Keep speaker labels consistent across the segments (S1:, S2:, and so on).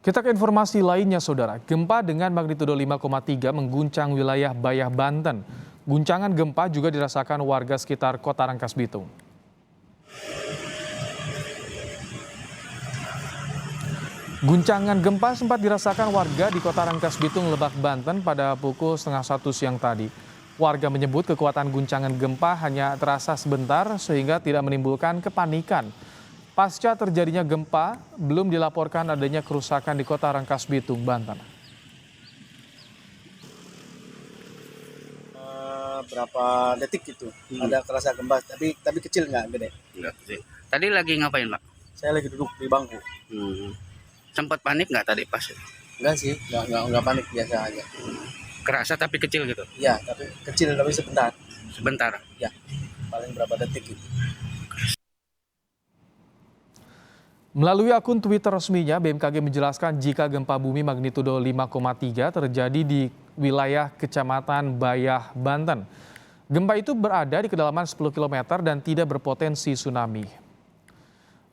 S1: Kita ke informasi lainnya, Saudara. Gempa dengan magnitudo 5,3 mengguncang wilayah Bayah, Banten. Guncangan gempa juga dirasakan warga sekitar Kota Rangkas Bitung. Guncangan gempa sempat dirasakan warga di Kota Rangkas Bitung, Lebak, Banten pada pukul setengah 1 siang tadi. Warga menyebut kekuatan guncangan gempa hanya terasa sebentar sehingga tidak menimbulkan kepanikan. Pasca terjadinya gempa, belum dilaporkan adanya kerusakan di Kota Rangkas Bitung, Banten.
S2: Berapa detik gitu ada kerasa gempa, tapi kecil, nggak gede.
S3: Enggak sih. Tadi lagi ngapain, Pak?
S2: Saya lagi duduk di bangku.
S3: Sempat panik nggak tadi pas?
S2: Enggak sih, nggak panik, biasa aja.
S3: Kerasa tapi kecil gitu?
S2: Ya, tapi kecil, tapi sebentar.
S3: Sebentar?
S2: Ya, paling berapa detik gitu.
S1: Melalui akun Twitter resminya, BMKG menjelaskan jika gempa bumi magnitudo 5,3 terjadi di wilayah Kecamatan Bayah, Banten. Gempa itu berada di kedalaman 10 km dan tidak berpotensi tsunami.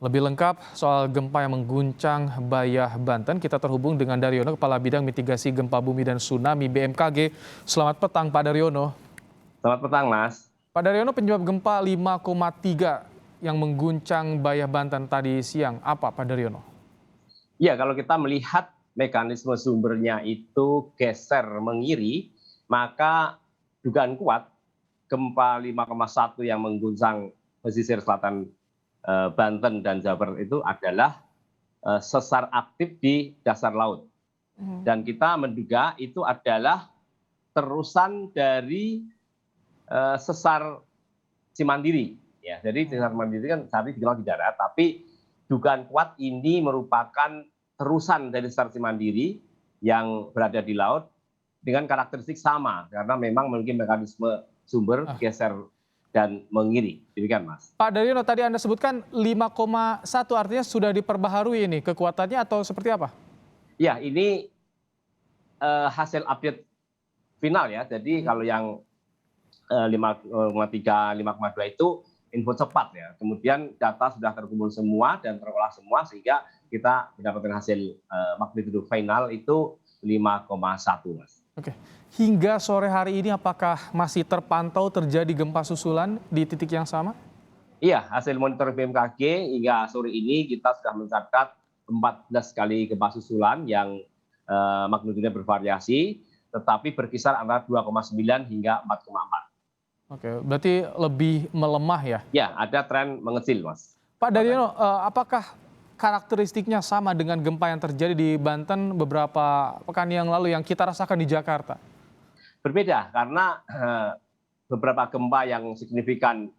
S1: Lebih lengkap soal gempa yang mengguncang Bayah, Banten, kita terhubung dengan Daryono, Kepala Bidang Mitigasi Gempa Bumi dan Tsunami BMKG. Selamat petang, Pak Daryono.
S4: Selamat petang, Mas.
S1: Pak Daryono, penyebab gempa 5,3 yang mengguncang Bayah, Banten tadi siang, apa Pak Daryono?
S4: Ya, kalau kita melihat mekanisme sumbernya itu geser mengiri, maka dugaan kuat gempa 5,1 yang mengguncang pesisir selatan Banten dan Jawa Barat itu adalah sesar aktif di dasar laut. Dan kita menduga itu adalah terusan dari sesar Cimandiri. Ya, jadi sesar Mandiri kan saat ini dikenal di darat, tapi dugaan kuat ini merupakan terusan dari sesar Cimandiri yang berada di laut dengan karakteristik sama, karena memang memiliki mekanisme sumber geser dan mengiri. Demikian, Mas.
S1: Pak Daryono, tadi Anda sebutkan 5,1 artinya sudah diperbaharui ini kekuatannya atau seperti apa?
S4: Ya, ini hasil update final ya. Jadi kalau yang 5,3, 5,2 itu info cepat ya. Kemudian data sudah terkumpul semua dan terolah semua sehingga kita mendapatkan hasil magnitudo final itu 5,1, Mas.
S1: Oke. Hingga sore hari ini apakah masih terpantau terjadi gempa susulan di titik yang sama?
S4: Iya, hasil monitor BMKG hingga sore ini kita sudah mencatat 14 kali gempa susulan yang magnitudonya bervariasi, tetapi berkisar antara 2,9 hingga 4,4.
S1: Oke, berarti lebih melemah ya?
S4: Ya, ada tren mengecil, Mas.
S1: Pak Daryono, apakah karakteristiknya sama dengan gempa yang terjadi di Banten beberapa pekan yang lalu yang kita rasakan di Jakarta?
S4: Berbeda, karena beberapa gempa yang signifikan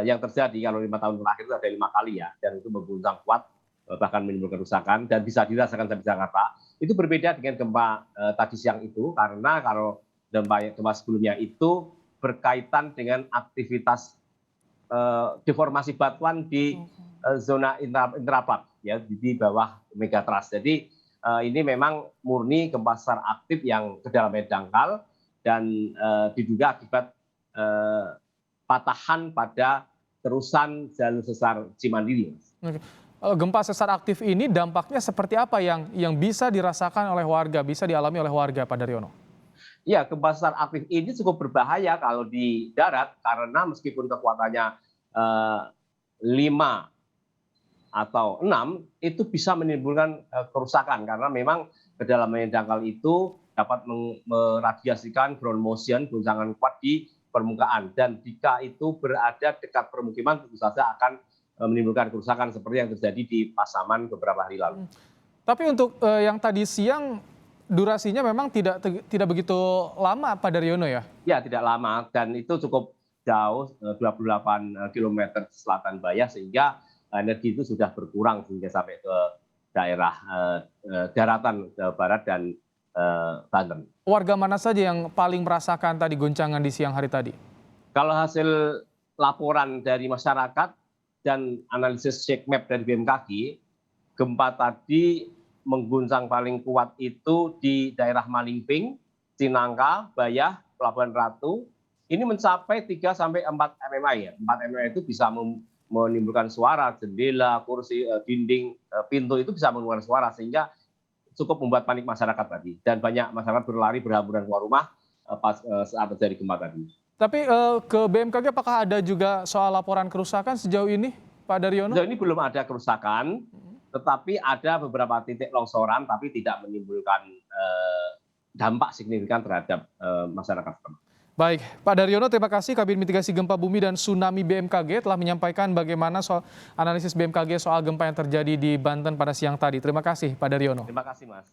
S4: yang terjadi kalau 5 tahun terakhir itu ada 5 kali ya, dan itu mengguncang kuat, bahkan menimbulkan kerusakan dan bisa dirasakan sampai Jakarta. Itu berbeda dengan gempa tadi siang itu, karena kalau gempa sebelumnya itu berkaitan dengan aktivitas deformasi batuan di zona intraplate ya, di bawah megatrust. Jadi ini memang murni gempa sesar aktif yang kedalamannya dangkal dan diduga akibat patahan pada terusan jalur sesar Cimandiri.
S1: Oke. Gempa sesar aktif ini dampaknya seperti apa yang bisa dirasakan oleh warga, bisa dialami oleh warga, Pak Daryono?
S4: Ya, gempa sesar aktif ini cukup berbahaya kalau di darat karena meskipun kekuatannya 5 atau 6 itu bisa menimbulkan kerusakan karena memang kedalaman yang dangkal itu dapat meradiasikan ground motion, guncangan kuat di permukaan, dan jika itu berada dekat permukiman tentu saja akan menimbulkan kerusakan seperti yang terjadi di Pasaman beberapa hari lalu.
S1: Tapi untuk yang tadi siang durasinya memang tidak begitu lama, Pak Daryono ya?
S4: Ya, tidak lama dan itu cukup jauh, 28 km selatan Bayah, sehingga energi itu sudah berkurang hingga sampai ke daerah daratan Jawa Barat dan Banten.
S1: Warga mana saja yang paling merasakan tadi goncangan di siang hari tadi?
S4: Kalau hasil laporan dari masyarakat dan analisis shake map dari BMKG, gempa tadi mengguncang paling kuat itu di daerah Malingping, Cinangka, Bayah, Pelabuhan Ratu. Ini mencapai 3 sampai 4 mmi ya. 4 mmi itu bisa menimbulkan suara, jendela, kursi, dinding, pintu itu bisa mengeluarkan suara, sehingga cukup membuat panik masyarakat tadi, dan banyak masyarakat berlari berhamburan keluar rumah saat terjadi gempa tadi.
S1: Tapi ke BMKG apakah ada juga soal laporan kerusakan sejauh ini, Pak Daryono?
S4: Sejauh ini belum ada kerusakan, tetapi ada beberapa titik longsoran, tapi tidak menimbulkan dampak signifikan terhadap masyarakat.
S1: Baik, Pak Daryono, terima kasih. Kabin Mitigasi Gempa Bumi dan Tsunami BMKG telah menyampaikan bagaimana soal analisis BMKG soal gempa yang terjadi di Banten pada siang tadi. Terima kasih, Pak Daryono.
S4: Terima kasih, Mas.